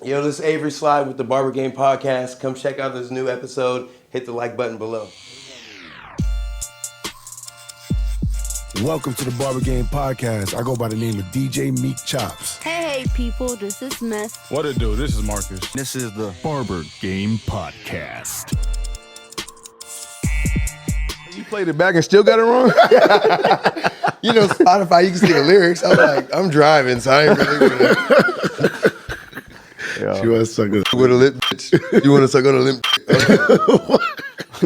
Yo, this is Avery Sligh with the Barber Game Podcast. Come check out this new episode. Hit the like button below. Welcome to the Barber Game Podcast. I go by the name of DJ Meek Chops. Hey people, this is Mess. What it do? This is Marcus. This is the Barber Game Podcast. You played it back and still got it wrong? You know, Spotify, you can see the lyrics. I'm driving, so I ain't really gonna... She want to suck it. With a lip bitch. You want to suck on a lip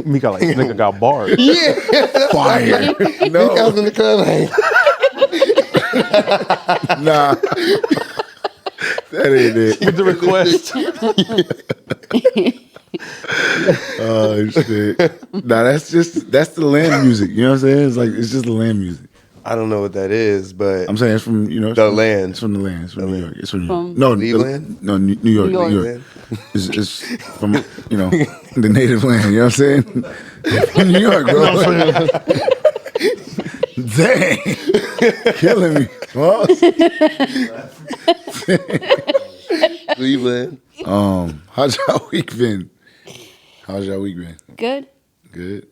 Meek got nigga got bars. Yeah. Fire. No. I was in the club like... Nah. That ain't it. With the request. Oh, shit. Nah, that's the land music. You know what I'm saying? It's just the land music. I don't know what that is, but... I'm saying it's from, the land. It's from the land. It's from New York. It's from New York. From No, Cleveland? New York. New York. New York. It's from, the native land. You know what I'm saying? From New York, bro. Dang. Killing me. Well, Cleveland. how's y'all week been? Good. Good.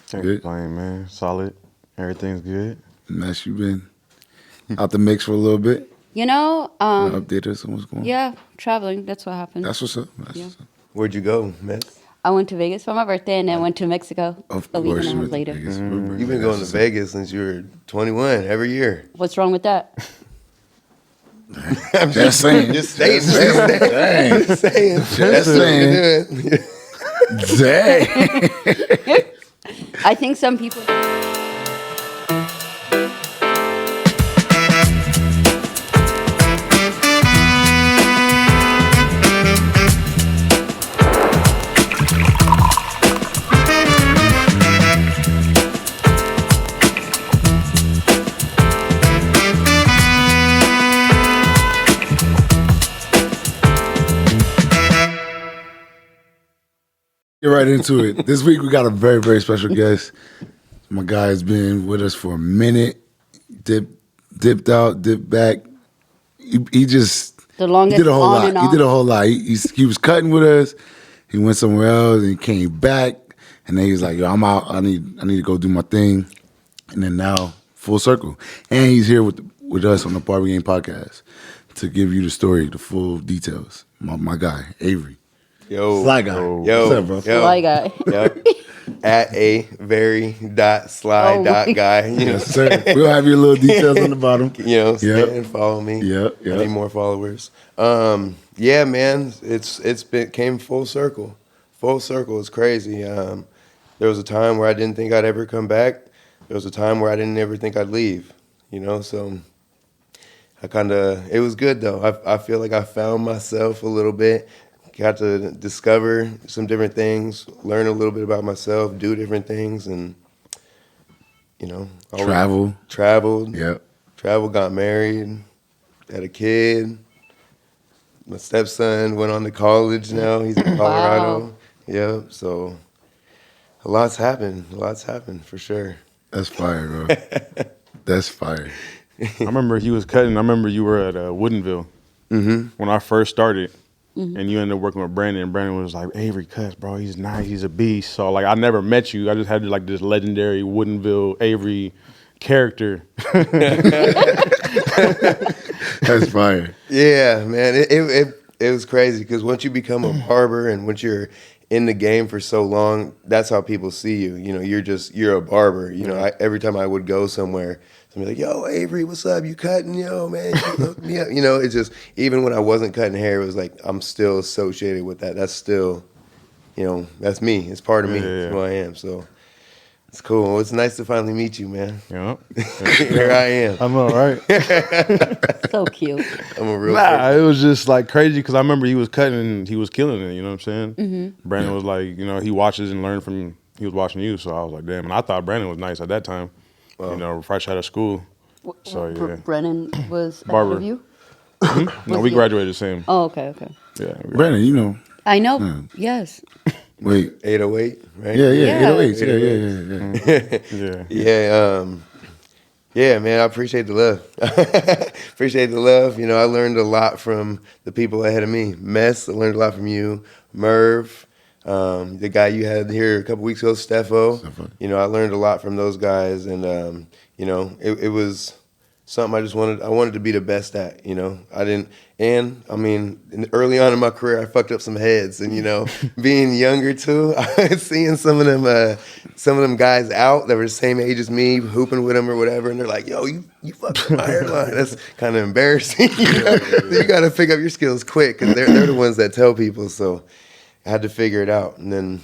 Can't Good. complain, man. Solid. Everything's good. Nice. You been out the mix for a little bit? You know, Update us on what's going on. yeah, traveling. That's what happened. That's what's up. Yeah. What's up. Where'd you go, man? I went to Vegas for my birthday and then went to Mexico Of a week course, and a you half went to later. Vegas. You've been going to Vegas since you were 21 every year. What's wrong with that? I'm Just saying. Just saying. Just saying. Just saying. Dang. I think some people. Get right into it. This week we got a very, very special guest. My guy has been with us for a minute. Dipped out, dipped back. He just The longest he did a whole on lot. and He off. did a whole lot. He was cutting with us. He went somewhere else and he came back. And then he's like, "Yo, I'm out. I need to go do my thing." And then now full circle. And he's here with us on the Barber Game Podcast to give you the story, the full details. My guy, Avery. Yo. Sly guy. Yo. What's up, bro? Yo. Sly guy. Yep. At a very dot slide Oh dot my- guy. You know, Yes, sir. We'll have your little details on the bottom. stay Yep. and follow me. Yep, I yep. need more followers. Yeah, man. It's came full circle. Full circle. It's crazy. There was a time where I didn't think I'd ever come back. There was a time where I didn't ever think I'd leave. You know, so it was good though. I feel like I found myself a little bit. Got to discover some different things, learn a little bit about myself, do different things, and Travel. traveled, Yep. got married, had a kid. My stepson went on to college now. He's in Colorado. Wow. Yep. So a lot's happened. For sure. That's fire, bro. That's fire. I remember he was cutting. I remember you were at Woodinville when I first started. And you ended up working with Brandon, and Brandon was like, "Avery cuts, bro. He's nice. He's a beast." So like, I never met you. I just had like this legendary Woodinville Avery character. That's fire. Yeah, man. It was crazy because once you become a barber and once you're in the game for so long, that's how people see you. You know, you're a barber. You know, every time I would go somewhere, somebody like, "Yo, Avery, what's up? You cutting? Yo, man, you hook me up." You know, it's just, even when I wasn't cutting hair, it was like, I'm still associated with that. That's still, that's me. It's part of me. Yeah. It's who I am. So it's cool. It's nice to finally meet you, man. Yeah. Here I am. I know, right? So cute. I'm a real Nah, it was just like crazy because I remember he was cutting and he was killing it. You know what I'm saying? Mm-hmm. Brandon was like, he watches and learned from. He was watching you, so I was like, damn. And I thought Brandon was nice at that time. Fresh out of school. So yeah. Brennan was Barber. ahead of you? No, we graduated the same. Oh, okay. Yeah. Brandon, I know. Yes. wait. 808, right? Yeah, Yeah. 808. Yeah. Yeah. Yeah, man, I appreciate the love. Appreciate the love. You know, I learned a lot from the people ahead of me. Mess, I learned a lot from you. Merv, the guy you had here a couple weeks ago, Steffo. You know, I learned a lot from those guys, and you know, it was something I wanted to be the best at. You know, I mean, early on in my career, I fucked up some heads, and you know, being younger too, I was seeing some of them guys out that were the same age as me, hooping with them or whatever, and they're like, "Yo, you fucked up my hairline." That's kind of embarrassing. You know? You got to pick up your skills quick because they're the ones that tell people. So I had to figure it out, and then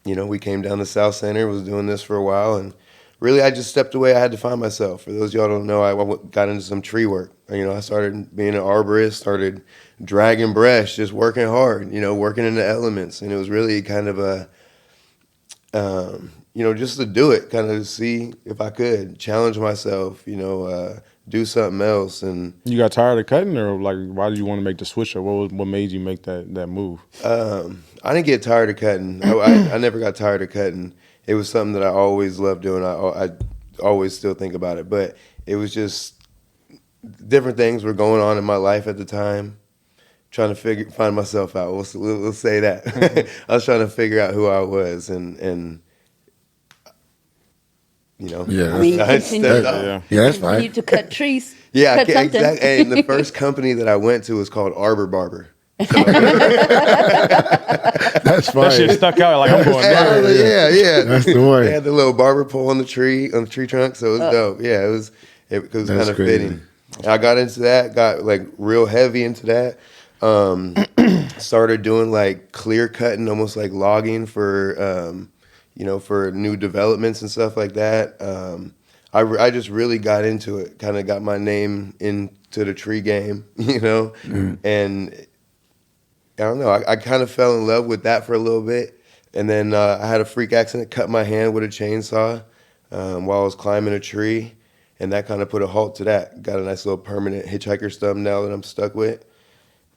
you know, we came down to South Center, was doing this for a while, and really, I just stepped away. I had to find myself. For those of y'all who don't know, I got into some tree work. You know, I started being an arborist, started dragging brush, just working hard, you know, working in the elements. And it was really kind of you know, just to do it, kind of see if I could challenge myself, you know, do something else. And You got tired of cutting, or like, why did you want to make the switch? Or what made you make that move? I didn't get tired of cutting. I never got tired of cutting. It was something that I always loved doing. I always still think about it, but it was just different things were going on in my life at the time. Trying to find myself out. We'll say that. I was trying to figure out who I was, and you know, Yeah, I mean, you I continue, stepped up. Yeah, that's continue fine. to cut trees. Yeah, cut something. exactly. And the first company that I went to was called Barber. That's fine. That shit stuck out. Like, I'm going there. Yeah. That's the way. They had the little barber pole on the tree trunk, so it was dope. Yeah, it was That's kind of crazy. fitting. And I got into that, got like real heavy into that. Started doing like clear cutting, almost like logging for you know, for new developments and stuff like that. I just really got into it, kind of got my name into the tree game, you know, and I don't know. I kind of fell in love with that for a little bit, and then I had a freak accident, cut my hand with a chainsaw while I was climbing a tree, and that kind of put a halt to that. Got a nice little permanent hitchhiker stub now that I'm stuck with,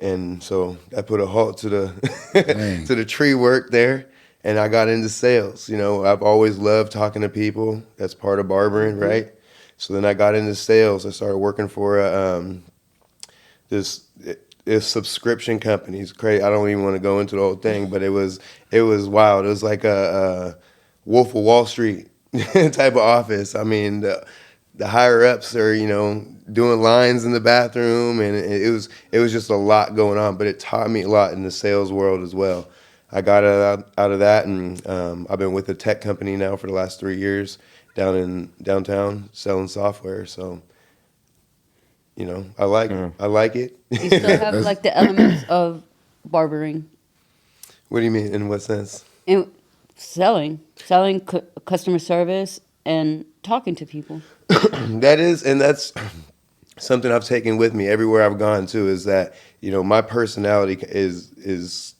and so that put a halt to the to the tree work there. And I got into sales. You know, I've always loved talking to people. That's part of barbering, right? So then I got into sales. I started working for this subscription company. It's crazy. I don't even want to go into the whole thing, but it was wild. It was like a Wolf of Wall Street type of office. I mean, the higher ups are, you know, doing lines in the bathroom, and it was just a lot going on. But it taught me a lot in the sales world as well. I got out of that, and I've been with a tech company now for the last 3 years down in downtown selling software. So, you know, I like it. You still have like the elements of barbering What do you mean? In what sense? and selling customer service and talking to people. That's something I've taken with me everywhere I've gone too. Is that, you know, my personality is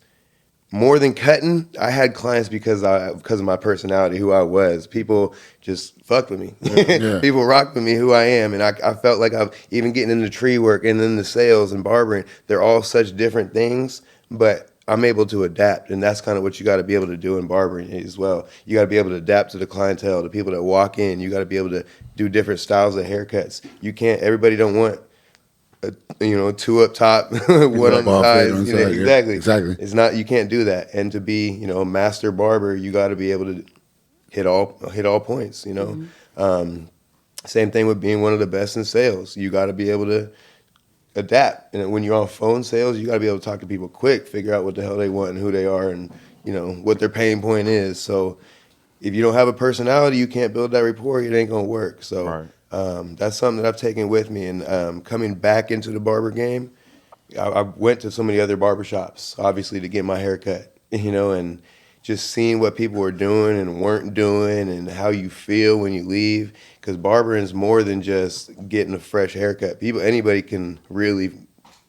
more than cutting. I had clients because of my personality, who I was. People just fucked with me. Yeah. People rocked with me, who I am, and I felt like I've even getting into tree work and then the sales and barbering. They're all such different things, but I'm able to adapt, and that's kind of what you got to be able to do in barbering as well. You got to be able to adapt to the clientele, the people that walk in. You got to be able to do different styles of haircuts. You can't. Everybody don't want, you know, two up top, one on the sides. You know, exactly. It's not. You can't do that. And to be, you know, a master barber, you got to be able to hit all points. You know, same thing with being one of the best in sales. You got to be able to adapt. And when you're on phone sales, you got to be able to talk to people quick, figure out what the hell they want and who they are, and you know what their pain point is. So if you don't have a personality, you can't build that rapport. It ain't gonna work. So. Right. That's something that I've taken with me, and coming back into the barber game, I went to so many other barbershops, obviously, to get my hair cut, you know, and just seeing what people were doing and weren't doing, and how you feel when you leave, because barbering is more than just getting a fresh haircut. Anybody can really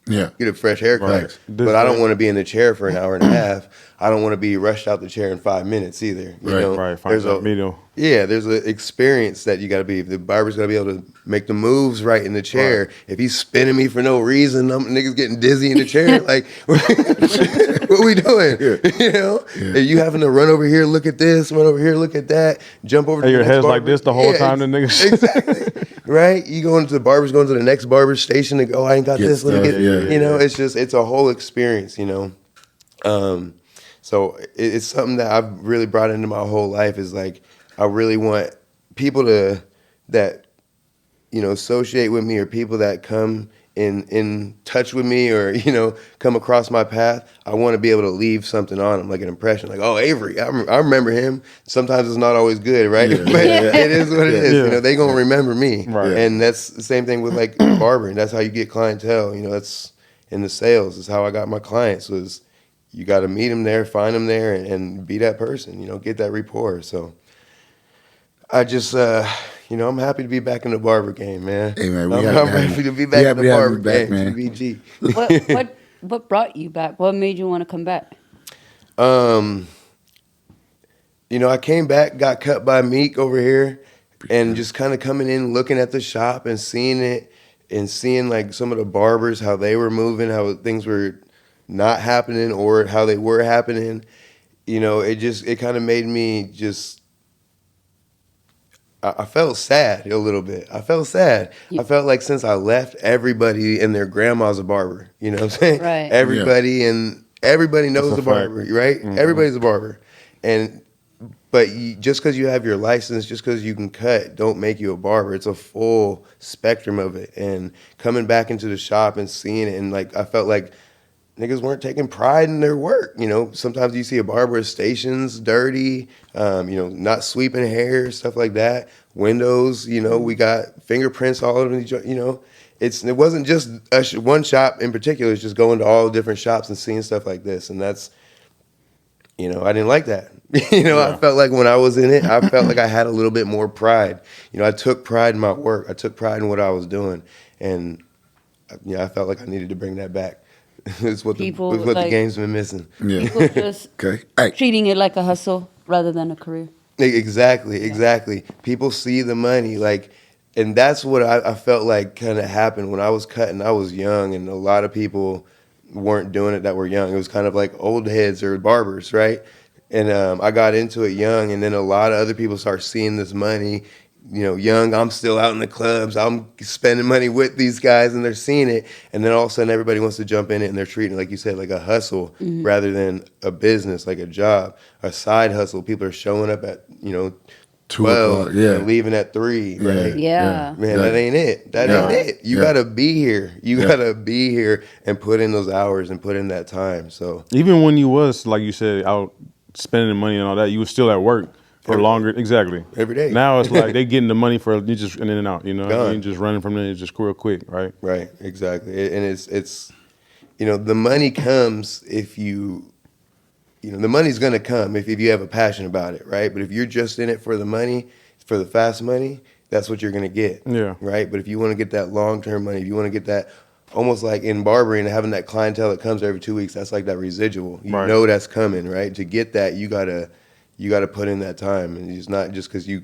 get a fresh haircut, Right. but I don't want to be in the chair for an hour and a half. I don't want to be rushed out the chair in 5 minutes either. You know? Right. Find that medium. Yeah, there's an experience that you got to be. The barber's got to be able to make the moves right in the chair. Right. If he's spinning me for no reason, niggas getting dizzy in the chair. Like, what we doing? You know, if you having to run over here, look at this, run over here, look at that, jump over. Hey, to your the next head's like barber. this the whole time, the niggas. Exactly. right? You going to the barber's, going to the next barber station to go, I ain't got Get this. Let me stuff, get, yeah. you know, it's a whole experience, you know. So it's something that I've really brought into my whole life is like, I really want people that, you know, associate with me or people that come in touch with me or, you know, come across my path. I want to be able to leave something on them, like an impression, like, oh, Avery, I remember him. Sometimes it's not always good, right? Yeah. But it is what it is. Yeah. You know, they going to remember me. Right. And that's the same thing with like barbering. That's how you get clientele. You know, that's in the sales is how I got my clients was you got to meet them there, find them there and be that person, you know, get that rapport. So I just, you know, I'm happy to be back in the barber game, man. Hey, man, I'm happy to be back in the barber game, man. TBG. What brought you back? What made you want to come back? You know, I came back, got cut by Meek over here, and just kind of coming in, looking at the shop and seeing it, and seeing like some of the barbers, how they were moving, how things were not happening or how they were happening. You know, it kind of made me just. I felt sad a little bit. I felt sad. I felt like since I left, everybody and their grandma's a barber. You know what I'm saying? Right. Everybody knows That's the a barber, fact. right? Mm-hmm. Everybody's a barber. But just because you have your license, just because you can cut, don't make you a barber. It's a full spectrum of it. And coming back into the shop and seeing it, and like I felt like niggas weren't taking pride in their work. You know, sometimes you see a barber at stations dirty, you know, not sweeping hair, stuff like that. Windows, you know, we got fingerprints all over the, you know. It wasn't just one shop in particular. It's just going to all different shops and seeing stuff like this. And that's, you know, I didn't like that. You know, I felt like when I was in it, I felt like I had a little bit more pride. You know, I took pride in my work. I took pride in what I was doing. And, you know, I felt like I needed to bring that back. It's what the game's been missing. Yeah. People just Okay. Hey. treating it like a hustle rather than a career. Exactly. People see the money, like, and that's what I felt like kind of happened when I was cutting. I was young, and a lot of people weren't doing it that were young. It was kind of like old heads or barbers, right? And I got into it young, and then a lot of other people start seeing this money. You know, young, I'm still out in the clubs. I'm spending money with these guys, and they're seeing it. And then all of a sudden, everybody wants to jump in it, and they're treating it, like you said, like a hustle rather than a business, like a job, a side hustle. People are showing up at, you know, 12 and leaving at 3, right? Yeah. Man, that ain't it. That ain't it. You got to be here. You got to be here and put in those hours and put in that time. So Even when you was, like you said, out spending the money and all that, you was still at work for longer. Exactly. Every day. Now it's like they getting the money for you just in and out. You know, Gone. you just running from there just real quick, right? Right, exactly. And it's you know, the money comes if you know, the money's going to come if you have a passion about it, right? But if you're just in it for the money, for the fast money, that's what you're going to get. Yeah. Right? But if you want to get that long-term money, if you want to get that almost like in barbering, having that clientele that comes every 2 weeks, that's like that residual. You Right. know that's coming, right? To get that, you got to put in that time, and it's not just cuz you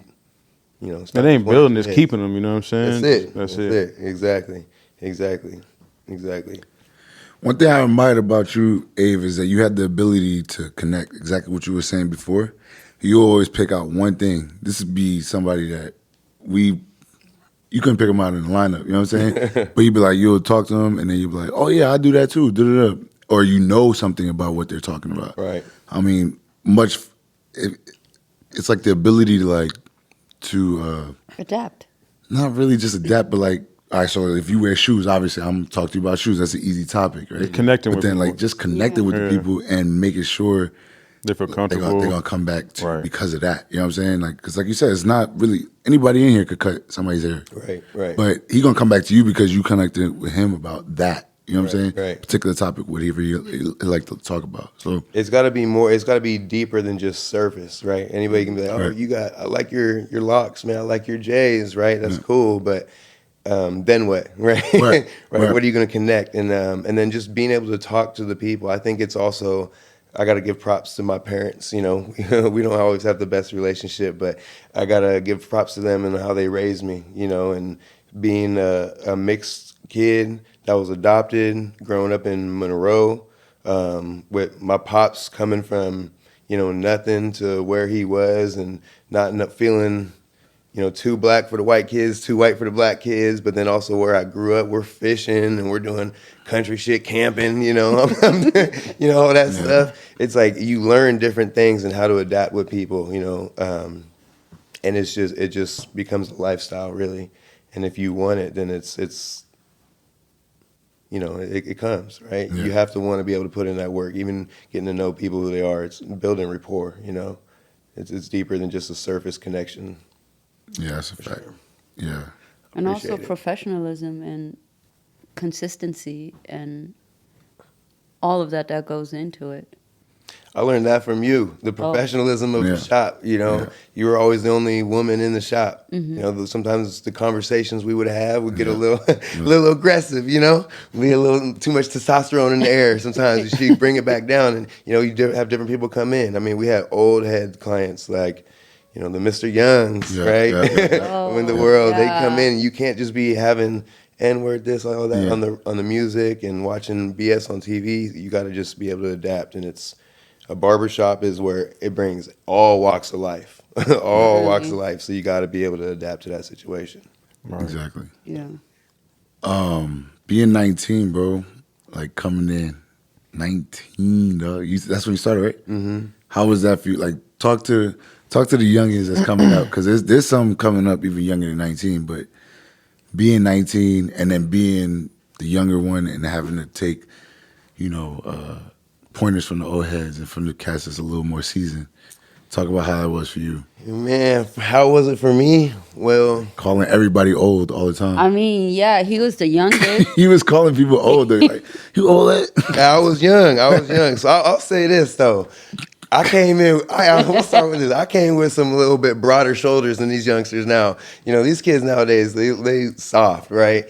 know, it's It not ain't just building, one it's hit. keeping them. You know what I'm saying? That's it. Exactly. One thing I admired about you, Ave, is that you had the ability to connect. Exactly what you were saying before. You always pick out one thing. This would be somebody that you couldn't pick them out in the lineup. You know what I'm saying? But you'd be like, you'll talk to them, and then you'd be like, oh yeah, I do that too. Da-da-da. Or you know something about what they're talking about. Right. I mean, it's like the ability to Adapt. not really just adapt, but like, all right, so if you wear shoes, obviously I'm talking to you about shoes. That's an easy topic, right? Connecting but with then people. like just connecting with the people and making sure They feel they're comfortable. gonna come back to Right. because of that. You know what I'm saying? Like, because like you said, it's not really anybody in here could cut somebody's hair, Right. But he gonna come back to you because you connected with him about that. You know what I'm saying? Right. Particular topic, whatever he like to talk about. So It's got to be more. It's got to be deeper than just surface, right? Anybody can be like, "Oh, Right. I like your locks, man. I like your J's, right? That's cool." But then what, right? Right. What are you going to connect? And then just being able to talk to the people. I think it's also. I got to give props to my parents. You know, we don't always have the best relationship, but I got to give props to them and how they raised me. You know, and being a mixed kid that was adopted, growing up in Monroe, with my pops coming from, you know, nothing to where he was and not feeling too black for the white kids, too white for the black kids. But then also where I grew up, we're fishing and we're doing country shit, camping, all that stuff. It's like you learn different things and how to adapt with people, and it just becomes a lifestyle really. And if you want it, then it comes, right? Yeah. You have to want to be able to put in that work, even getting to know people who they are. It's building rapport, It's deeper than just a surface connection. Yeah, that's a fact. Sure. Yeah. And also Appreciate it. professionalism and consistency and all of that goes into it. I learned that from you, the professionalism of Yeah. the shop. Yeah. You were always the only woman in the shop. Mm-hmm. Sometimes the conversations we would have would get a little aggressive. Be a little too much testosterone in the air. Sometimes you bring it back down, and you have different people come in. I mean, we had old head clients like, the Mr. Youngs, Yeah, right? yeah. In the world, they yeah. come in. You can't just be having N-word this, all that Yeah. on the music and watching BS on TV. You got to just be able to adapt, and it's. A barbershop is where it brings all walks of life, all walks of life. So you got to be able to adapt to that situation. Right. Exactly. Yeah. Being 19, bro, like coming in, 19, dog. That's when you started, right? Mm-hmm. How was that for you? Like, talk to the youngins that's coming up, because there's some coming up even younger than 19. But being 19 and then being the younger one and having to take, pointers from the old heads and from the cast that's a little more seasoned. Talk about how that was for you. Man, how was it for me? Well, Calling everybody old all the time. I mean, yeah, he was the youngest. He was calling people old. They're like, you old? I was young. So I'll say this though. I came in. We'll start with this. I came with some little bit broader shoulders than these youngsters now. These kids nowadays, they soft, right?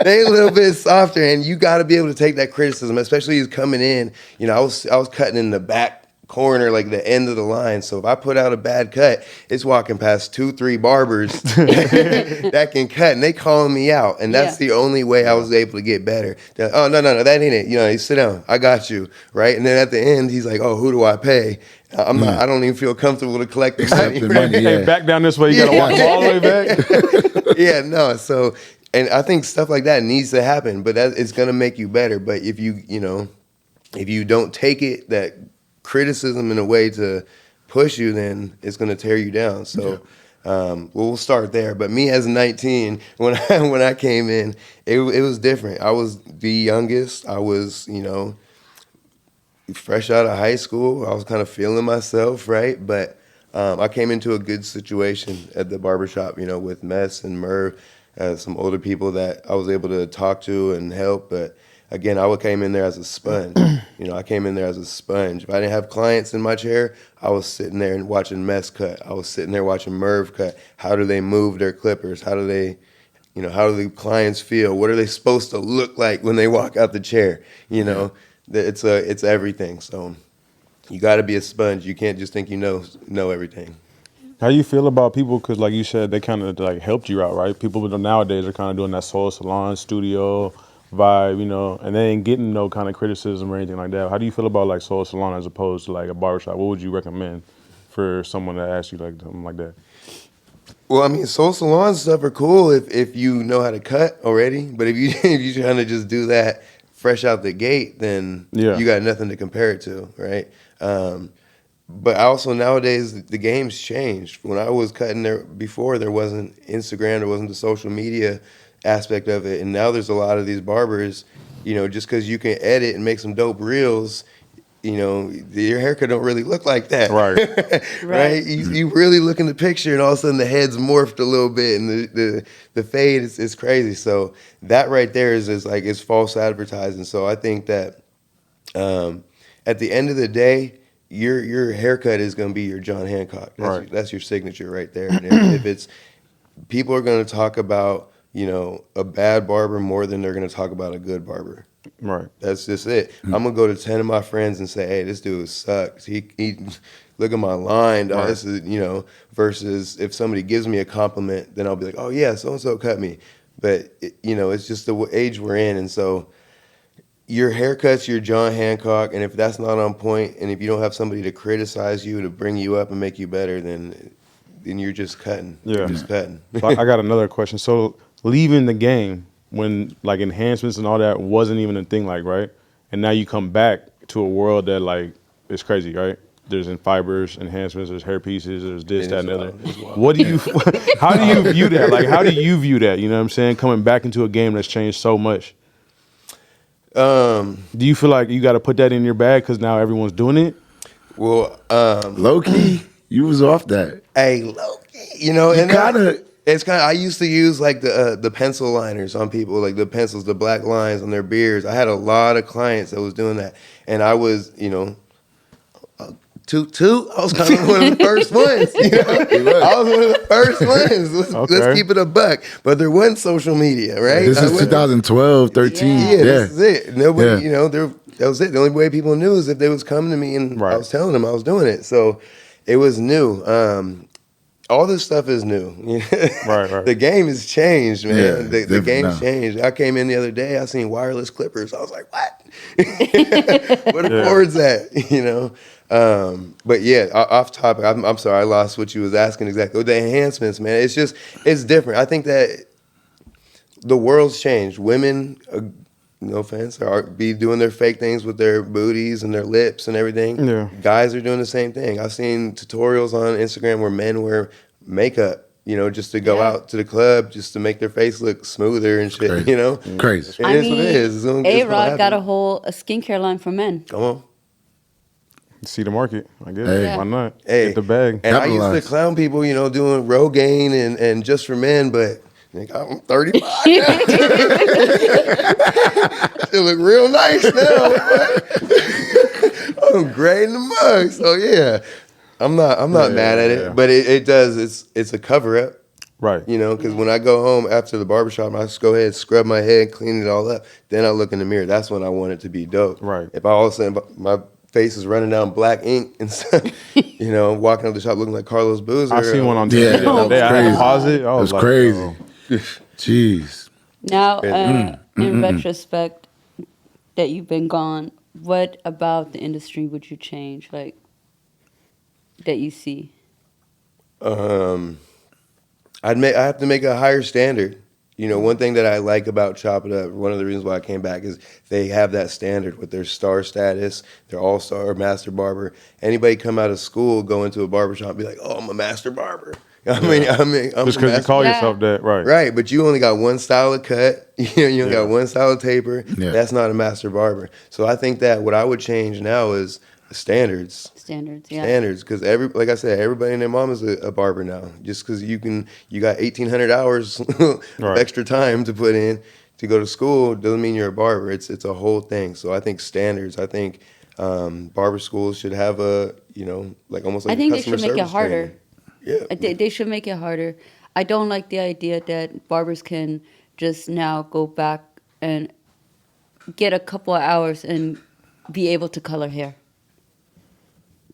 They a little bit softer, and you got to be able to take that criticism, especially as coming in. I was cutting in the back corner, like the end of the line. So if I put out a bad cut, it's walking past 2-3 barbers that can cut, and they calling me out. And that's the only way I was able to get better. They're like, oh, no, that ain't it. You sit down. I got you, right? And then at the end, he's like, oh, who do I pay? I'm not. I don't even feel comfortable to collect the money. money, Hey, back down this way. You got to walk them all the way back. Yeah, no. So, and I think stuff like that needs to happen, but it's gonna make you better. But if you don't take it, that criticism in a way to push you, then it's gonna tear you down. So, we'll start there. But me as 19, when I came in, it was different. I was the youngest. I was fresh out of high school. I was kind of feeling myself, right? But I came into a good situation at the barbershop, with Mess and Merv, some older people that I was able to talk to and help. But again, I came in there as a sponge. I came in there as a sponge. If I didn't have clients in my chair, I was sitting there and watching Mess cut. I was sitting there watching Merv cut. How do they move their clippers? How do they, how do the clients feel? What are they supposed to look like when they walk out the chair? It's everything. So you got to be a sponge. You can't just think you know everything. How you feel about people? Because like you said, they kind of like helped you out, right? People nowadays are kind of doing that soul salon studio vibe, and they ain't getting no kind of criticism or anything like that. How do you feel about like soul salon as opposed to like a barbershop? What would you recommend for someone that asks you like something like that? Well, I mean, soul salon stuff are cool if you know how to cut already. But if you trying to just do that fresh out the gate, then you got nothing to compare it to, right? But also nowadays the game's changed. When I was cutting there before, there wasn't Instagram, there wasn't the social media aspect of it, and now there's a lot of these barbers, just because you can edit and make some dope reels, your haircut don't really look like that, Right? right? You really look in the picture, and all of a sudden the head's morphed a little bit, and the fade is crazy. So that right there is like it's false advertising. So I think that at the end of the day, your haircut is going to be your John Hancock. That's your signature right there. And if it's people are going to talk about a bad barber more than they're going to talk about a good barber. Right. That's just it. I'm gonna go to 10 of my friends and say, "Hey, this dude sucks. He look at my line, dog. Right. This is Versus if somebody gives me a compliment, then I'll be like, oh yeah, so and so cut me. But it's just the age we're in, and so your haircut's your John Hancock, and if that's not on point, and if you don't have somebody to criticize you, to bring you up and make you better, then you're just cutting. Yeah. You're just cutting. So I got another question. So leaving the game when like enhancements and all that wasn't even a thing, like, right? And now you come back to a world that like is crazy, right? There's in fibers, enhancements, there's hair pieces, there's this, that, and the other. What do you, how do you view that? Like, how do you view that? You know what I'm saying? Coming back into a game that's changed so much. Do you feel like you got to put that in your bag because now everyone's doing it? Well, Low key, you was off that. hey, Loki, you know, and kinda- it's kind of. I used to use like the pencil liners on people, like the pencils, the black lines on their beards. I had a lot of clients that was doing that, and I was, you know, toot. I was kind of one of the first ones. You know? I was one of the first ones. Let's keep it a buck. But there wasn't social media, right? This is 2012, 13. Yeah, this is it. Nobody, you know, that was it. The only way people knew is if they was coming to me and I was telling them I was doing it. So it was new. All this stuff is new. Right. The game has changed, man. Yeah, the game's now. changed. I came in the other day. I seen wireless clippers. I was like, what? Where the board's at? You know. But yeah, off topic. I'm sorry, I lost what you was asking exactly. The enhancements, man. It's different. I think that the world's changed. Women, no offense, be doing their fake things with their booties and their lips and everything. Yeah. Guys are doing the same thing. I've seen tutorials on Instagram where men wear makeup, you know, just to go out to the club, just to make their face look smoother and shit. Crazy. You know, Crazy. It is what it is. It's gonna A-Rod got happen. a skincare line for men. Come on. See the market, I guess. Hey. Why not? Hey, Get the bag. And I used Capitalize. to clown people, you know, doing Rogaine and just for men, but I'm 35 now. Still look real nice now. I'm gray in the mug. So yeah, I'm not mad at it, yeah. but it does. It's a cover up. Right. You know, because when I go home after the barbershop, I just go ahead, scrub my head, clean it all up. Then I look in the mirror. That's when I want it to be dope. Right. If I all of a sudden my face is running down black ink and stuff, you know, walking up the shop looking like Carlos Boozer. I seen one on TV Yeah, the other day. that was I had to crazy. pause it. I was That's like, crazy. oh. Jeez. Now, in retrospect, that you've been gone, what about the industry would you change, like, that you see? I have to make a higher standard. You know, one thing that I like about Chop It Up, one of the reasons why I came back is they have that standard with their star status, their all-star master barber. Anybody come out of school, go into a barbershop and be like, oh, I'm a master barber. I'm Just a because you master call Yeah. yourself that, right? Right, but you only got one style of cut. You only got one style of taper. Yeah. That's not a master barber. So I think that what I would change now is standards. Standards, yeah. Standards, because like I said, everybody and their mom is a barber now. Just because you got 1,800 hours of Right. extra time to put in to go to school doesn't mean you're a barber. It's a whole thing. So I think standards. I think barber schools should have almost like I think a they customer should make it service harder. training. Yeah, They should make it harder. I don't like the idea that barbers can just now go back and get a couple of hours and be able to color hair.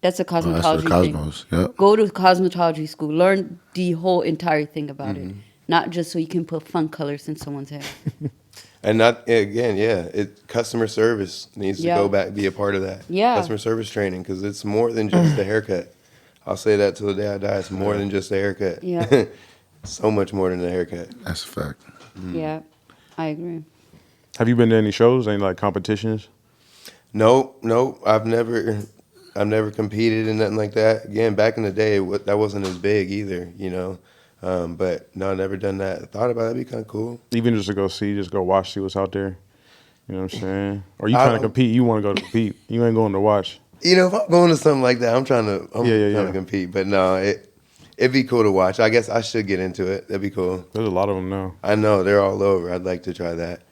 That's a That's cosmetology the thing. Cosmos. Yep. Go to cosmetology school. Learn the whole entire thing about Mm-hmm. it. Not just so you can put fun colors in someone's hair. and not again. Yeah, customer service needs to Yeah. go back, be a part of that. Yeah. Customer service training, because it's more than just the haircut. I'll say that till the day I die. It's more than just the haircut. Yeah. So much more than the haircut. That's a fact. Yeah, I agree. Have you been to any shows, any like competitions? Nope. I've never competed in nothing like that. Again, back in the day, that wasn't as big either, you know. But no, never done that. Thought about it, that'd be kind of cool. Even just to go see, just go watch, see what's out there. You know what I'm saying? Or you I trying to don't- compete? You want to go to compete? You ain't going to watch. You know, if I'm going to something like that, I'm trying to Yeah. compete. But no, it'd be cool to watch. I guess I should get into it. That'd be cool. There's a lot of them now. I know they're all over. I'd like to try that.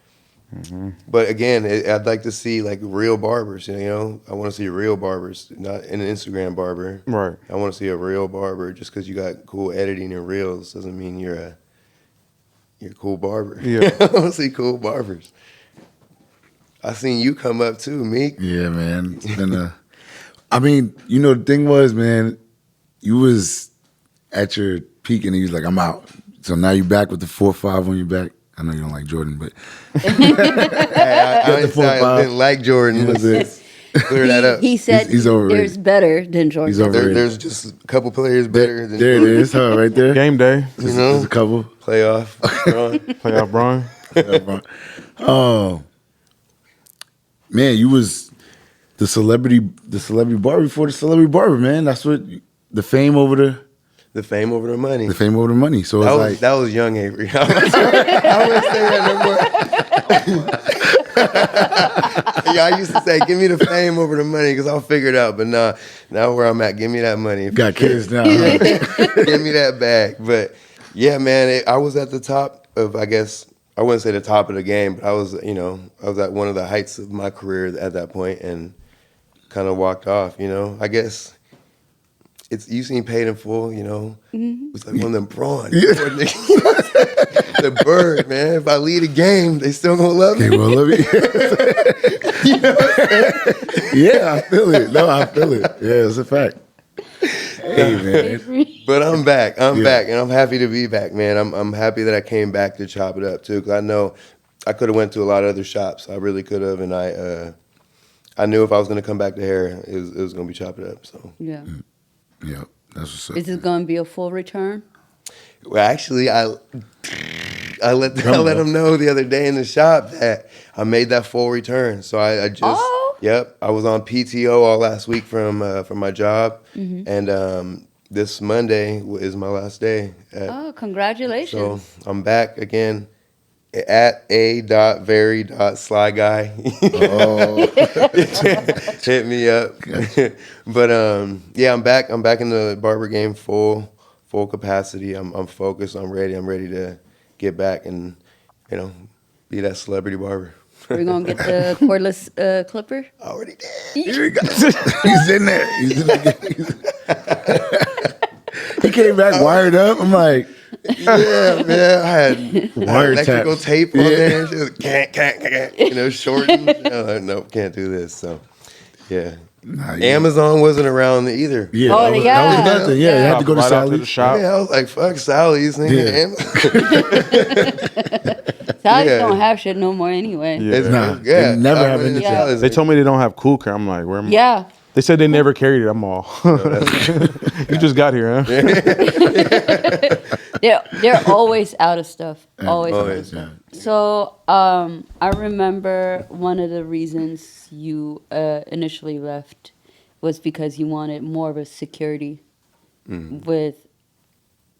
Mm-hmm. But again, I'd like to see like real barbers. You know, I want to see real barbers, not an Instagram barber. Right. I want to see a real barber. Just because you got cool editing and reels doesn't mean you're a cool barber. Yeah. I want to see cool barbers. I seen you come up too, Meek. Yeah, man. It's been I mean, you know, the thing was, man, you was at your peak and you was like, I'm out. So now you back with the 4-5 on your back. I know you don't like Jordan, but Hey, I the didn't say I 4-5. didn't like Jordan. Yeah, Let's clear that up. He said He's overrated. there's better than Jordan. He's overrated. There's just a couple players better than there it is, huh? Right there. Game day, There's, You know? there's a couple. playoff. Braun. playoff Braun. Oh man, you was the celebrity barber before the celebrity barber, man. That's what the fame over The fame over the money. the fame over the money. So That it's was like that was young Avery. I wouldn't say that no more. Yeah, I used to say, "Give me the fame over the money, because I'll figure it out." But nah, now where I'm at, give me that money. you got kids now. Huh? Give me that bag. But yeah, man, I was at the top of, I guess, I wouldn't say the top of the game, but I was at one of the heights of my career at that point, and kind of walked off. I guess you seen Paid in Full. It's like one of them prawns. The bird, man. If I lead a game, they still gonna love me. They will love you. Yeah, I feel it. No, I feel it. Yeah, it's a fact. Hey, man. But I'm back. I'm Yeah. back, and I'm happy to be back, man. I'm happy that I came back to chop it up too, because I know I could have went to a lot of other shops. I really could have, and I knew if I was gonna come back to hair, it was gonna be chop it up. So Yeah. Yeah, that's what's up. Is it going to be a full return? well, actually, I let them know the other day in the shop that I made that full return. So I just Yep, I was on PTO all last week from my job, and this Monday is my last day. Oh, congratulations. So I'm back again at a.very.sly guy. Oh, Hit me up. But yeah, I'm back. I'm back in the barber game full capacity. I'm focused. I'm ready. I'm ready to get back and be that celebrity barber. We're going to get the cordless clipper? I already did. here he goes. He's in there. He came back wired up. I'm like, Yeah, man. I had Wire electrical taps. tape on Yeah. there. She was can't, shortened. Nope, can't do this. So, yeah. nah, Amazon wasn't around either. Yeah, Oh, that was, yeah. that was nothing. Yeah, you had to go to Right out to Sally's. the shop. Yeah, I was like, fuck Sally's. Nigga. Sally's Yeah. don't have shit no more anyway. Yeah. Nah, they never have anything. Sally's. They told me they don't have cool care. I'm like, where am I? Yeah. They said they never carried it. I'm all. You just got here, huh? They're always out of stuff. Always. Always. Yeah. So I remember one of the reasons you initially left was because you wanted more of a security with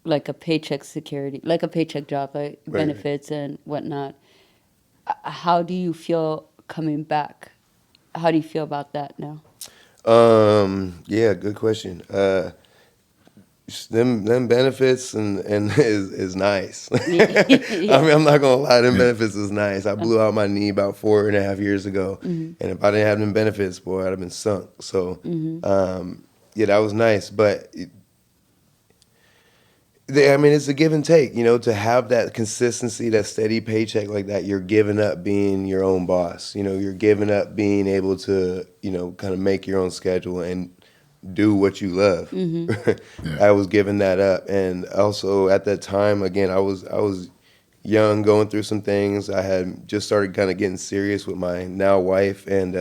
like a paycheck security, like a paycheck job, like Right. benefits and whatnot. How do you feel coming back? How do you feel about that now? Yeah, good question. Them benefits and is nice. I mean, I'm not gonna lie, them benefits is nice. I blew out my knee about 4.5 years ago, and if I didn't have them benefits, boy, I'd have been sunk. So, yeah, that was nice. But I mean, it's a give and take. To have that consistency, that steady paycheck like that, you're giving up being your own boss. You're giving up being able to, kind of make your own schedule and do what you love. I was giving that up, and also at that time, again, I was young, going through some things. I had just started kind of getting serious with my now wife, and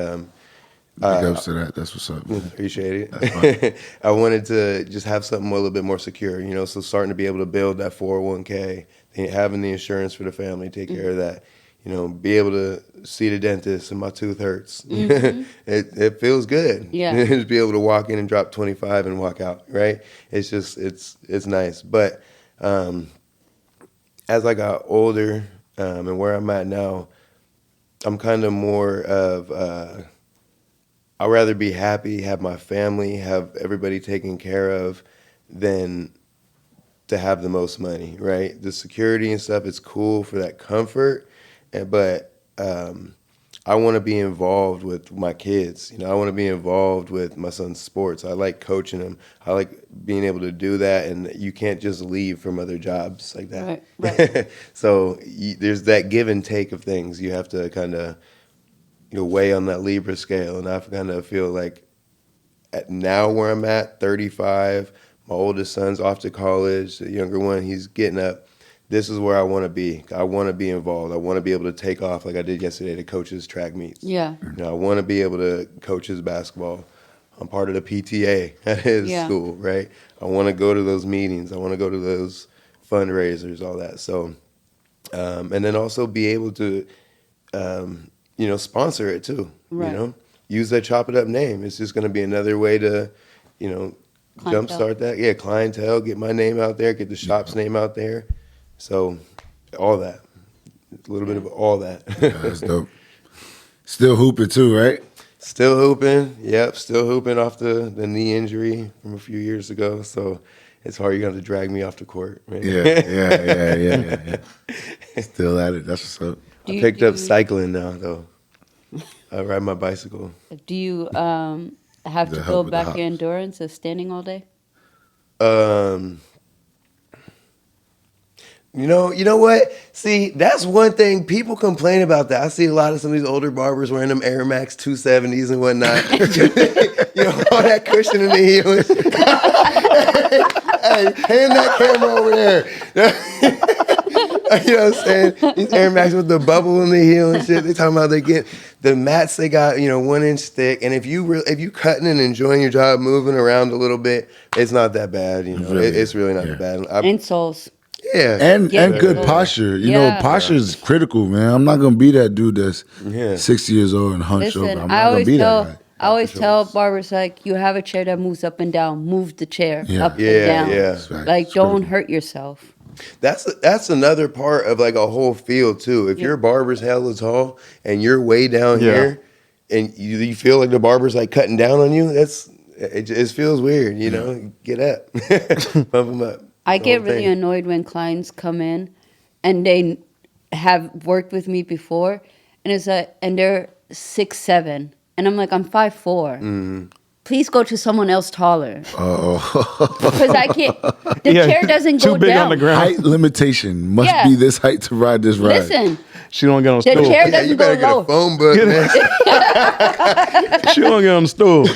Big ups to that. That's what's up. Man. appreciate it. I wanted to just have something a little bit more secure, so starting to be able to build that 401k, having the insurance for the family, take care of that. Be able to see the dentist and my tooth hurts. It feels good. Yeah. Just be able to walk in and drop 25 and walk out, right? It's just, it's nice. But as I got older and where I'm at now, I'm kind of more of, I'd rather be happy, have my family, have everybody taken care of than to have the most money, right? The security and stuff is cool for that comfort. But I want to be involved with my kids. I want to be involved with my son's sports. I like coaching him. I like being able to do that, and you can't just leave from other jobs like that. Right. So there's that give and take of things. You have to kind of weigh on that Libra scale, and I kind of feel like at now where I'm at, 35, my oldest son's off to college. The younger one, he's getting up. this is where I want to be. I want to be involved. I want to be able to take off like I did yesterday to coach his track meets. Yeah. You know, I want to be able to coach his basketball. I'm part of the PTA at his school, right? I want to go to those meetings. I want to go to those fundraisers, all that. So, and then also be able to, you know, sponsor it too. Right. You know, use that Chop It Up name. It's just going to be another way to, you know, Clientele. jumpstart that. Yeah, clientele, get my name out there, get the shop's name out there. So, all that. A little bit of all that. That's dope. Still hooping too, right? Still hooping. Yep, still hooping off the knee injury from a few years ago. So, it's hard. You're going to have to drag me off the court. Right? Yeah. Still at it. That's what's up. I picked up cycling now, though. I ride my bicycle. Do you have The to help build with the back hops. your endurance of standing all day? You know what? See, that's one thing people complain about. That I see a lot of some of these older barbers wearing them Air Max 270s and whatnot. You know, all that cushion in the heel. Hey, hand that camera over there. You know what I'm saying? These Air Max with the bubble in the heel and shit. They talking about they get the mats. They got 1 inch thick. And if you cutting and enjoying your job, moving around a little bit, it's not that bad. You know, Really? it's really not that bad. Insoles. Yeah, And Yeah. good posture. You know, Yeah. posture is critical, man. I'm not gonna be that dude that's Yeah. 60 years old and hunched Listen, over. I'm I not gonna always be tell that guy. I always tell barbers, like, you have a chair that moves up and down. Move the chair Yeah. up Yeah, and down. yeah. That's right. Like, It's don't critical. hurt yourself. That's another part of like a whole field too. If your barber's hella tall and you're way down Yeah. here, and you feel like the barber's like cutting down on you, it feels weird. You know, get up, pump them up. I The get whole really thing. annoyed when clients come in and they have worked with me before, and and they're 6'7", and I'm like, I'm 5'4". Mm-hmm. Please go to someone else taller, Oh, because I can't. The Yeah, chair doesn't too go big down. on the ground. height limitation must Yeah. be this height to ride this ride. Listen, She don't get on the the stool. chair Yeah, you doesn't better go get a low. phone book, man. She don't get on the stool.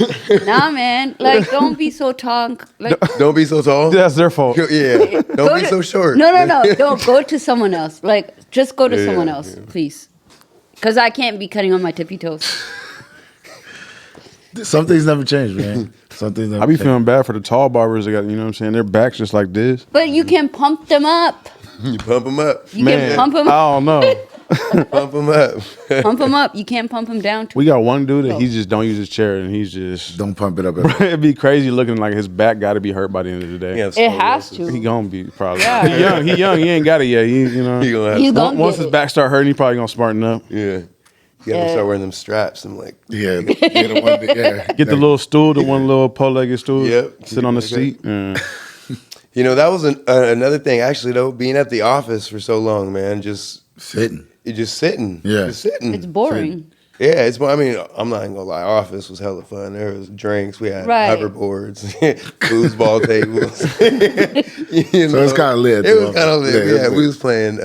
Nah, man. Like, don't be so tall. Like, Don't be so tall. That's their fault. Yeah, don't go be to- so short. No. Don't go to someone else. Like, just go to someone else, please. Because I can't be cutting on my tippy toes. Some things never change, man. Some things never I be change. feeling bad for the tall barbers that got, you know what I'm saying, their backs just like this. But you can pump them up. You pump them up. You Man, can pump them I don't know. Pump them up. Pump them up. You can't pump them down. We got one dude that he just don't use his chair, and he's just Don't pump it up. At all. it'd be crazy looking like his back got to be hurt by the end of the day. Yeah, It has to. He gonna be probably. Yeah. He young. He ain't got it yet. He, you know. You gonna have He's to, gonna Once get his it. back start hurting, he probably gonna smarten up. yeah. You gotta Yeah. start wearing them straps. I'm like, Yeah, the one that- yeah. Get the little stool, the one little pole-legged stool. Yep. Sit on the Okay. seat. Yeah. you know, that was another thing actually though. Being at the office for so long, man, just Sitting. just sitting. Yeah. Just sitting. It's boring. Yeah, it's. I mean, I'm not gonna lie. Office was hella fun. There was drinks. We had Right. hoverboards, foosball tables. You So it's kinda lit, It was though. kind of lit. Yeah, it Yeah, was we lit. was playing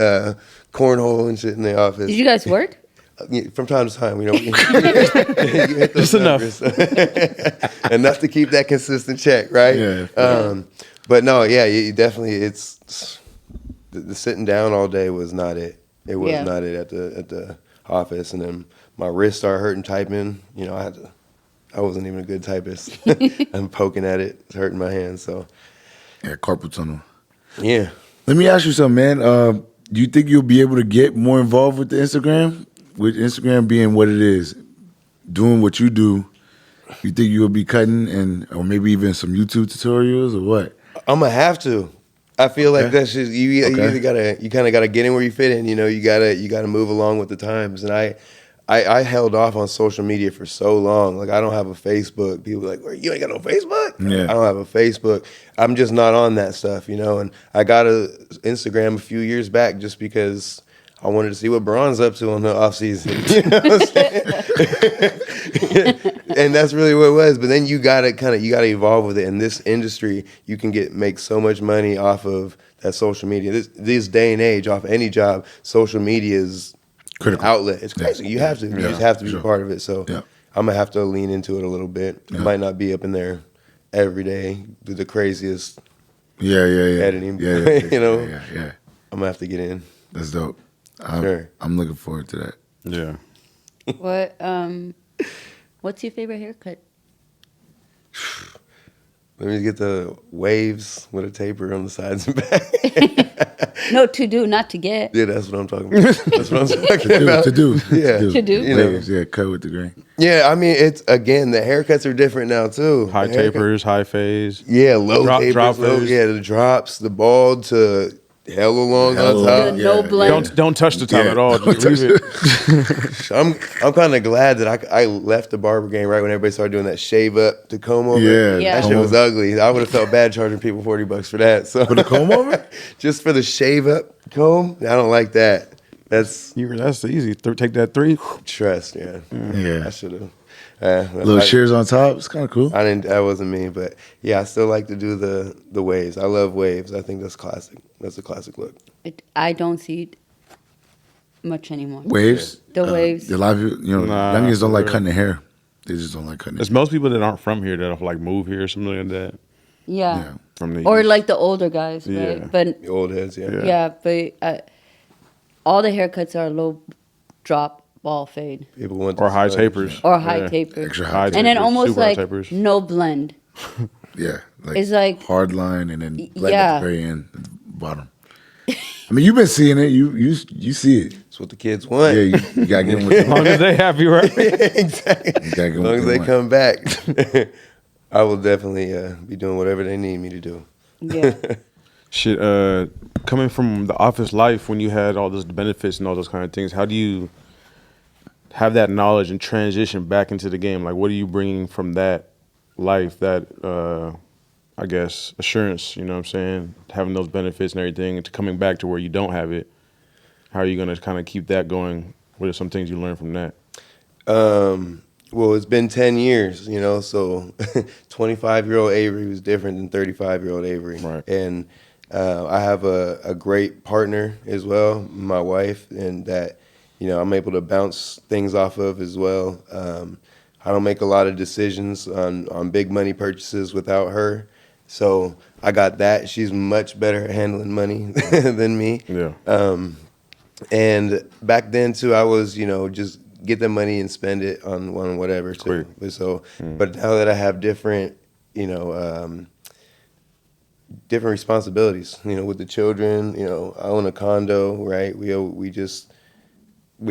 cornhole and shit in the office. Did you guys work? Yeah, from time to time, you know, you hit those Just enough. numbers. Enough to keep that consistent check, right? Yeah. But no, yeah, you definitely. It's the sitting down all day was not it. It was Yeah. not it at the office, and then my wrist started hurting typing. You know, I wasn't even a good typist. I'm poking at it, it's hurting my hands. So Yeah, carpal tunnel. yeah. Let me ask you something, man. Do you think you'll be able to get more involved with the Instagram? With Instagram being what it is, doing what you do, you think you'll be cutting or maybe even some YouTube tutorials or what? I'm gonna have to. I feel like Okay. that's just you either kind of gotta get in where you fit in. You know, you gotta move along with the times. And I held off on social media for so long. Like I don't have a Facebook. People are like, "Well, you ain't got no Facebook?" Yeah. I don't have a Facebook. I'm just not on that stuff, you know. And I got a Instagram a few years back just because I wanted to see what Braun's up to on the off season. You know what I'm saying? And that's really what it was. But then you gotta evolve with it. In this industry, you can make so much money off of that social media. This day and age, off any job, social media is Critical. outlet. It's crazy. You have to. You just have to be sure. part of it. So Yeah. I'm gonna have to lean into it a little bit. It might not be up in there every day. Do the craziest. Yeah. Editing, Yeah, you know? Yeah. I'm gonna have to get in. That's dope. Sure. I'm looking forward to that. Yeah. What's your favorite haircut? Let me get the waves with a taper on the sides and back. No, to do, not to get. Yeah, that's what I'm talking about. That's what I'm talking about. To do. Yeah. To do. You know. Waves, yeah, cut with the grain. Yeah, I mean, it's again, the haircuts are different now too. High The haircut- tapers, high phase. Yeah, low Drop tapers, low, fades. yeah, the drops, the bald to hella long Hella on long, top. The no yeah, blend. Don't touch the top Yeah, at all. don't Just leave touch it. I'm kind of glad that I left the barber game right when everybody started doing that shave up to comb over. Yeah, Yeah. That shit was ugly. I would have felt bad charging people $40 for that. So For the comb over? just for the shave up comb, I don't like that. That's That's easy. Take that 3. trust, yeah. Yeah. I should have. Little shears on top. It's kind of cool. I didn't. That wasn't me, but yeah, I still like to do the waves. I love waves. I think that's classic. That's a classic look. I don't see it much anymore. Waves. The waves. A lot of people, Nah, youngins don't like for cutting their hair. They just don't like cutting It's it. most people that aren't from here that like move here or something like that. Yeah. Yeah. From the Or East. like the older guys, right? Yeah. But The old heads, yeah. Yeah. yeah, but all the haircuts are low drop, ball fade, People want or the high studs. tapers. or high Yeah. taper. Extra High high. And then tapers, almost super high like tapers. no blend. Yeah. Like It's like- hard line and then blend yeah. at the very end, at the bottom. I mean, you've been seeing it. You see it. That's what the kids want. Yeah, you gotta get them with As long as they happy, right? exactly. You gotta As get long as what they want. come back, I will definitely be doing whatever they need me to do. Yeah. Shit, coming from the office life when you had all those benefits and all those kind of things, how do you have that knowledge and transition back into the game? Like, what are you bringing from that life, that, I guess, assurance, you know what I'm saying? Having those benefits and everything, and to coming back to where you don't have it. How are you going to kind of keep that going? What are some things you learned from that? Well, it's been 10 years, so 25-year-old Avery was different than 35-year-old Avery. Right. And I have a great partner as well, my wife, and that, I'm able to bounce things off of as well. I don't make a lot of decisions on big money purchases without her. So I got that. She's much better at handling money than me. Yeah. And back then too, I was, just get the money and spend it on whatever too. Quick. But but now that I have different, different responsibilities, with the children, I own a condo, right? We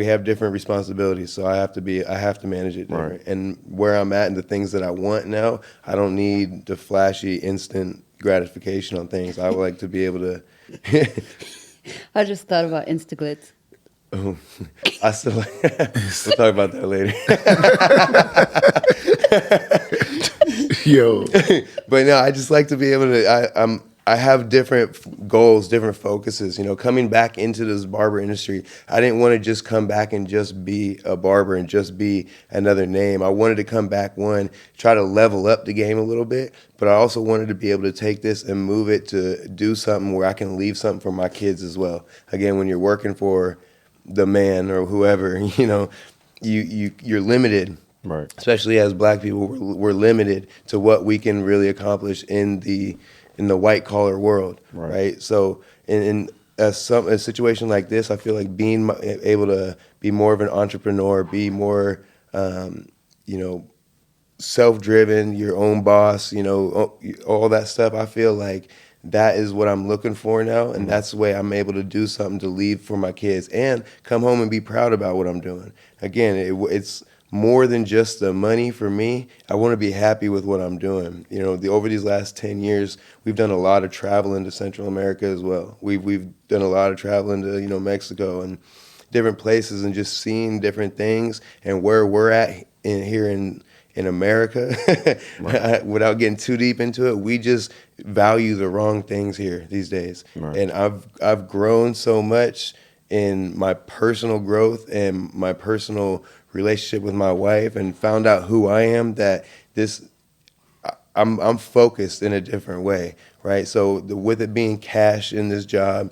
have different responsibilities, so I have to manage it different. Right. And where I'm at and the things that I want now, I don't need the flashy instant gratification on things. I would like to be able to. I just thought about Instaglitz. Oh, I still we'll talk about that later. Yo. But no, I just like to be able to. I have different goals, different focuses. Coming back into this barber industry, I didn't want to just come back and just be a barber and just be another name. I wanted to come back, try to level up the game a little bit, but I also wanted to be able to take this and move it to do something where I can leave something for my kids as well. Again, when you're working for the man or whoever, you're limited. Right. Especially as Black people, we're limited to what we can really accomplish in the white collar world, right? So in a situation like this, I feel like being able to be more of an entrepreneur, be more, self-driven, your own boss, all that stuff. I feel like that is what I'm looking for now, and that's the way I'm able to do something to leave for my kids and come home and be proud about what I'm doing. Again, it's more than just the money for me. I want to be happy with what I'm doing. Over these last 10 years, we've done a lot of traveling to Central America as well. We've done a lot of traveling to Mexico and different places and just seeing different things and where we're at here in America. Right. Without getting too deep into it, we just value the wrong things here these days. Right. And I've grown so much in my personal growth and my personal relationship with my wife, and found out who I am, that I'm focused in a different way, right? So with it being cash in this job,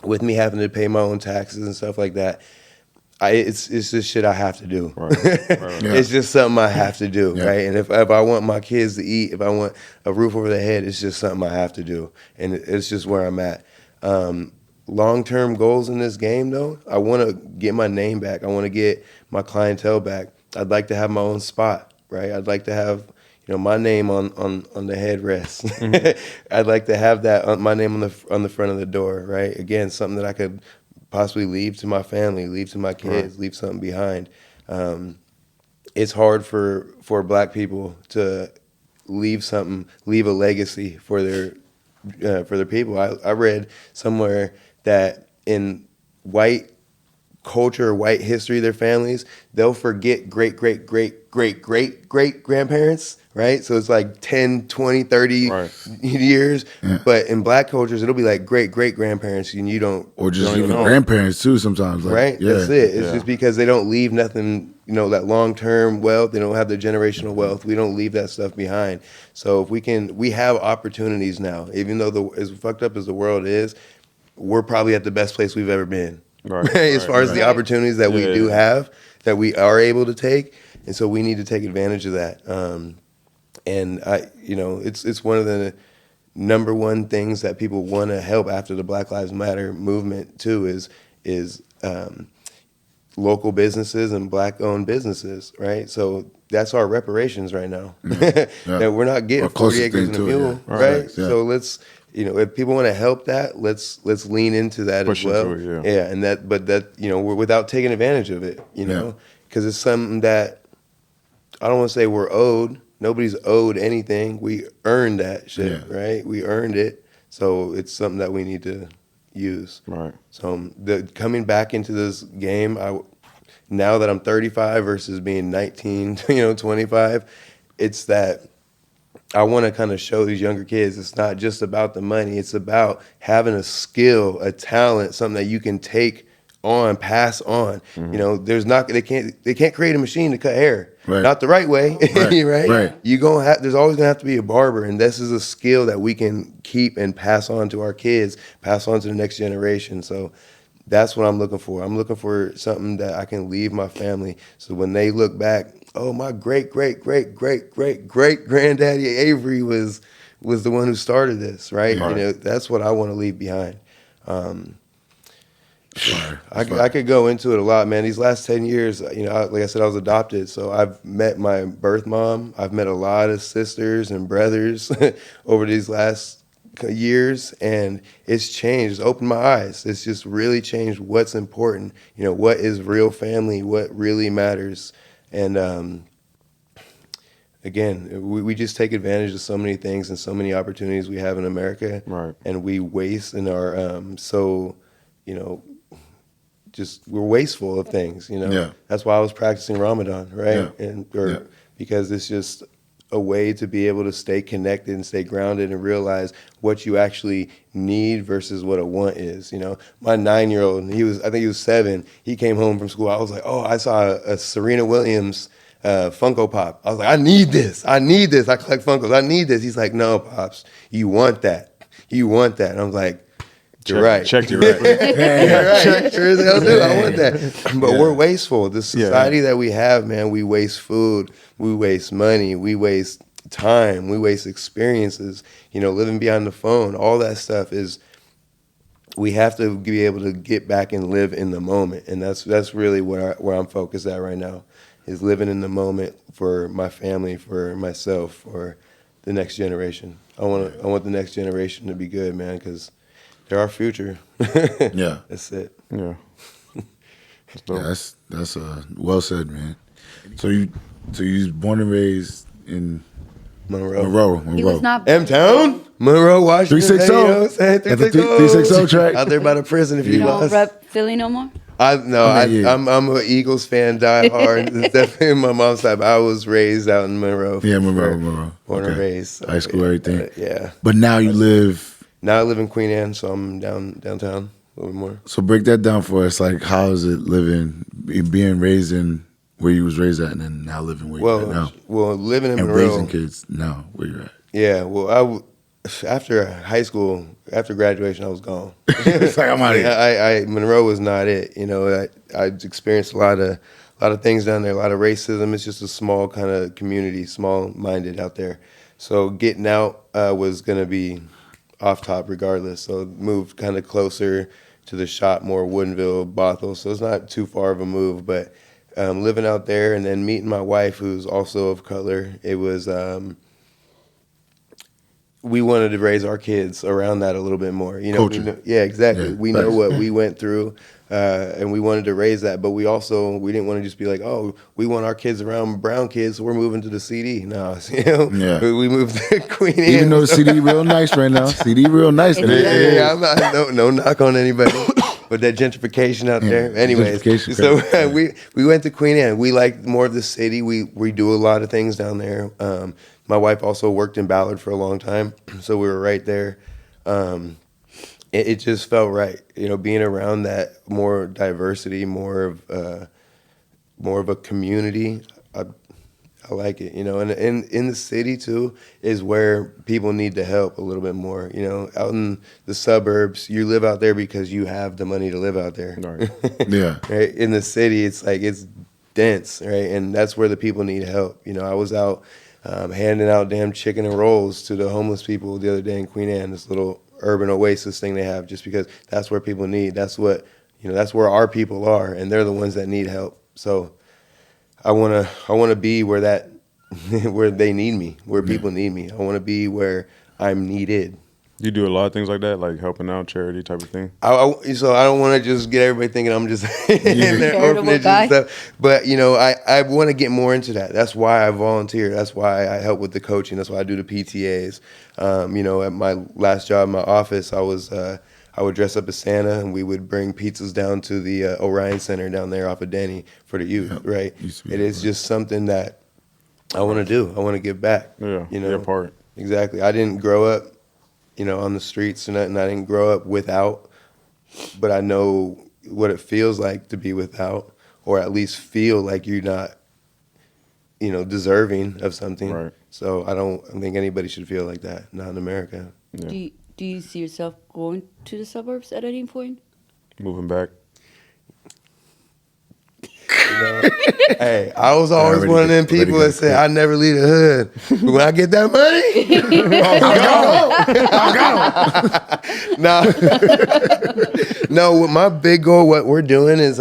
with me having to pay my own taxes and stuff like that, it's just shit I have to do. Right. Yeah. It's just something I have to do, right? And if I want my kids to eat, if I want a roof over their head, it's just something I have to do, and it's just where I'm at. long-term goals in this game, though, I want to get my name back. I want to get my clientele back. I'd like to have my own spot, right? I'd like to have, my name on the headrest. I'd like to have that my name on the front of the door, right? Again, something that I could possibly leave to my family, leave to my kids, leave something behind. It's hard for Black people to leave a legacy for their people. I read somewhere that in white culture, white history, their families, they'll forget great grandparents, right? So it's like 10, 20, 30 years. Yeah. But in Black cultures, it'll be like great grandparents, and you don't. Or just don't even know. grandparents too sometimes. Like, Right? Yeah. That's it. It's just because they don't leave nothing, that long-term wealth. They don't have the generational wealth. We don't leave that stuff behind. So if we have opportunities now, even though as fucked up as the world is, we're probably at the best place we've ever been. Right. As far as the opportunities that we do have, that we are able to take. And so we need to take advantage of that. And it's one of the number one things that people want to help after the Black Lives Matter movement too is local businesses and Black-owned businesses, right? So that's our reparations right now. Yeah. That we're not getting Or 40 closest acres thing and a to it, mule, yeah. right? Yeah. So let's, if people want to help that, let's lean into that Push as well. into it, yeah. And we're without taking advantage of it, because it's something that I don't want to say we're owed. Nobody's owed anything. We earned that shit, right? We earned it. So it's something that we need to use. Right. So coming back into this game, now that I'm 35 versus being 19, 25, it's that I want to kind of show these younger kids it's not just about the money. It's about having a skill, a talent, something that you can take on, pass on. They can't create a machine to cut hair. Right. Not the right way, right? Right. There's always gonna have to be a barber, and this is a skill that we can keep and pass on to our kids, pass on to the next generation. So that's what I'm looking for. I'm looking for something that I can leave my family, so when they look back, oh, my great granddaddy Avery was the one who started this, right? That's what I want to leave behind. I could go into it a lot, man. These last 10 years, like I said, I was adopted. So I've met my birth mom. I've met a lot of sisters and brothers over these last years, and it's changed. It's opened my eyes. It's just really changed what's important, what is real family, what really matters. And again, we just take advantage of so many things and so many opportunities we have in America. Right. And we waste and are we're wasteful of things, Yeah. That's why I was practicing Ramadan, right? Yeah. Because it's just a way to be able to stay connected and stay grounded and realize what you actually need versus what a want is. My 9-year-old, I think he was 7. He came home from school. I was like, oh, I saw a Serena Williams Funko Pop. I was like, I need this. I collect Funkos. I need this. He's like, no, Pops, you want that. And I'm like, you're right. Checked you right. You're right. Sure as hell do. I want that. But we're wasteful. The society that we have, man, we waste food, we waste money, we waste time, we waste experiences. Living beyond the phone, all that stuff is. We have to be able to get back and live in the moment, and that's really where I'm focused at right now, is living in the moment for my family, for myself, for the next generation. I want the next generation to be good, man, because they're our future. Yeah. That's it. Yeah. That's well said, man. So you was born and raised in Monroe. He was not. M-Town? Monroe, Washington. 360. Hey, you know what I'm saying? At the 360 track. Out there by the prison if You you don't lost. rep Philly no more? I'm an Eagles fan, die hard. It's definitely my mom's side. I was raised out in Monroe. Yeah, Monroe. Born and raised. So, High school, everything. Yeah. But now you live. Now I live in Queen Anne, so I'm downtown a little bit more. So break that down for us. Like, how is it being raised in where you was raised at, and then now living where you're at now? Well, living in And Monroe. raising kids now where you're at. Yeah, well, after high school, after graduation, I was gone. It's like, I'm out of here. Monroe was not it. I experienced a lot of things down there, a lot of racism. It's just a small kind of community, small-minded out there. So getting out was going to be off top regardless. So moved kind of closer to the shop more, Woodinville, Bothell. So it's not too far of a move, but living out there and then meeting my wife, who's also of color, it was. We wanted to raise our kids around that a little bit more. You know, Culture. yeah, exactly. Yeah, we know facts. what we went through, and we wanted to raise that. But we didn't want to just be like, oh, we want our kids around brown kids, so we're moving to the CD. No, you know, Yeah. we moved to Queen Anne. Even though the CD real nice right now. CD real nice. It's man. good. Yeah, I'm not, no knock on anybody. But that gentrification out there. Yeah, Anyways, gentrification so crazy. we went to Queen Anne. We like more of the city. We do a lot of things down there. My wife also worked in Ballard for a long time, so we were right there. It just felt right, you know, being around that more diversity, more of a community. I like it, you know, and in the city too is where people need the help a little bit more. You know, out in the suburbs, you live out there because you have the money to live out there. Right. Yeah. Right. In the city, it's like it's dense, right, and that's where the people need help. You know, I was out handing out damn chicken and rolls to the homeless people the other day in Queen Anne, this little urban oasis thing they have, just because that's where people need. That's what, you know, that's where our people are, and they're the ones that need help. So I wanna be where that where they need me, where people need me. I want to be where I'm needed. You do a lot of things like that, like helping out, charity type of thing. So I don't want to just get everybody thinking I'm just in their Charitable orphanages guy. and stuff. But, you know, I want to get more into that. That's why I volunteer. That's why I help with the coaching. That's why I do the PTAs. You know, at my last job in my office, I would dress up as Santa, and we would bring pizzas down to the Orion Center down there off of Denny for the youth, right? Used to be It is fun. just something that I want to do. I want to give back. Yeah, You know, be a part. Exactly. I didn't grow up, you know, on the streets or nothing. I didn't grow up without, but I know what it feels like to be without, or at least feel like you're not, you know, deserving of something. Right. So I don't think anybody should feel like that. Not in America. Yeah. Do you see yourself going to the suburbs at any point? Moving back. You know? Hey, I was always Already one of them got- already people got that said I never leave the hood. But when I get that money, no, my big goal, what we're doing is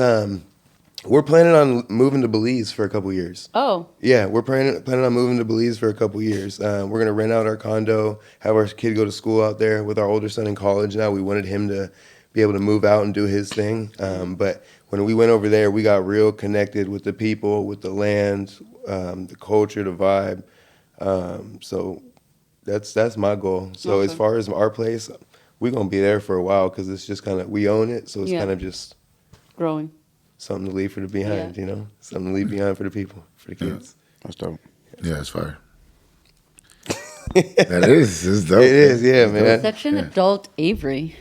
we're planning on moving to Belize for a couple years. Oh, Yeah, we're planning on moving to Belize for a couple years. We're gonna rent out our condo, have our kid go to school out there with our older son in college now. We wanted him to be able to move out and do his thing. But when we went over there, we got real connected with the people, with the land, the culture, the vibe. So that's my goal. So as Okay. far as our place, we're gonna be there for a while because it's just kind of, we own it, so it's Yeah. kind of just growing. something to leave for the behind, Yeah. you know, something to leave behind for the people, for the kids. That's dope. Yeah, it's fire. That is. It's dope. It is, yeah, man. Such an adult Avery.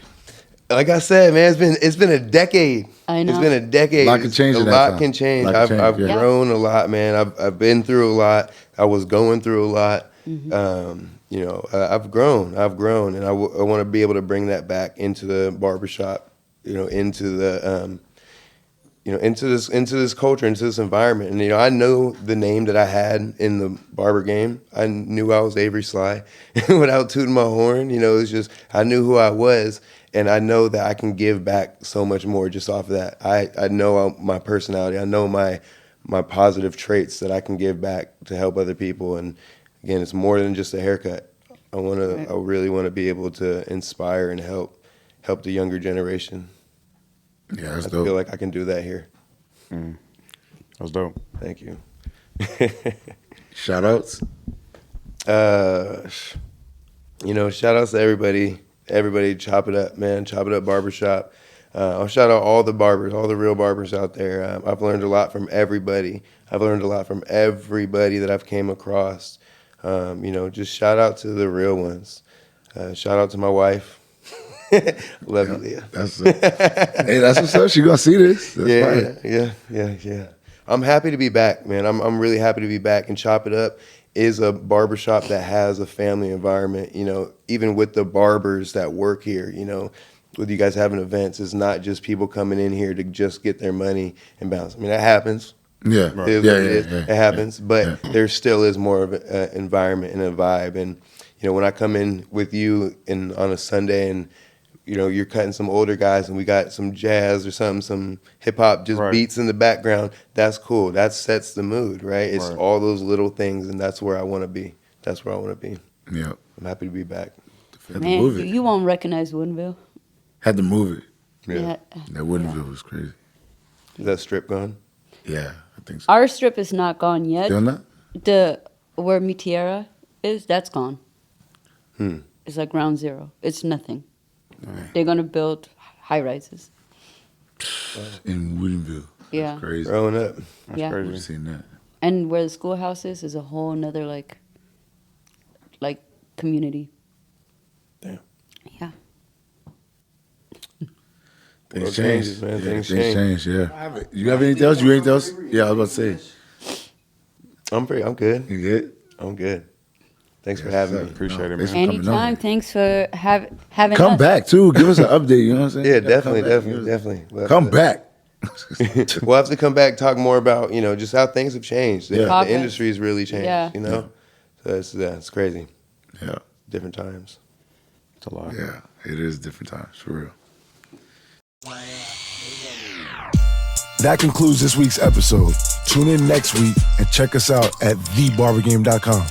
Like I said, man, it's been a decade. I know. It's been a decade. A lot can change A in that lot time. can change. Lot can I've change, yeah. grown a lot, man. I've been through a lot. I was going through a lot. You know, I've grown, and I want to be able to bring that back into the barbershop. You know, into the into this culture, into this environment. And you know, I know the name that I had in the barber game. I knew I was Avery Sligh without tooting my horn. You know, it was just I knew who I was, and I know that I can give back so much more just off of that. I know my personality. I know my positive traits that I can give back to help other people. And again, it's more than just a haircut. I really want to be able to inspire and help the younger generation. Yeah, that's I dope. feel like I can do that here. That's dope. Thank you. Shout outs. You know, shout outs to everybody. Everybody, chop it up, man. Chop it up barbershop. I'll shout out all the barbers, all the real barbers out there. I've learned a lot from everybody. I've learned a lot from everybody that I've came across. You know, just shout out to the real ones. Shout out to my wife. Love you, Leah. That's hey, that's what's up. She gonna see this. That's fire. Yeah. I'm happy to be back, man. I'm really happy to be back. And Chop It Up is a barbershop that has a family environment. You know, even with the barbers that work here, you know, with you guys having events, it's not just people coming in here to just get their money and bounce. I mean, that happens. Yeah. It is what it is. It happens, but yeah. there still is more of an environment and a vibe. And you know, when I come in with you on a Sunday and you know, you're cutting some older guys and we got some jazz or something, some hip hop, just Right. beats in the background. That's cool. That sets the mood, right? It's Right. all those little things, and that's where I want to be. That's where I want to be. Yeah. I'm happy to be back. Had to Man, move it. you won't recognize Woodinville. Had to move it. Yeah. That Woodinville was crazy. Is that strip gone? Yeah, I think so. Our strip is not gone yet. Still not? The where Mitiera is, that's gone. Hmm. It's like ground zero. It's nothing. They're gonna build high rises. In Woodinville. Yeah. That's crazy. Growing up. That's Yeah. crazy. I've seen that. And where the schoolhouse is a whole nother like community. Damn. Yeah. Things World changed, changes, man. Yeah, Things change. Yeah. You have anything else? You anything else? Yeah, I was about to say. I'm good. You good? I'm good. Thanks for having me. Appreciate it, thanks man. for coming Anytime. over. Thanks for having Come us. back too. Give us an update. You know what I'm saying? Yeah, Come definitely. back. We'll have Come to- back. We'll have to come back, talk more about, you know, just how things have changed. Yeah. The Progress. industry's really changed, Yeah. you know? So it's crazy. Yeah, Different times. It's a lot. yeah. It is different times for real. That concludes this week's episode. Tune in next week and check us out at thebarbergame.com.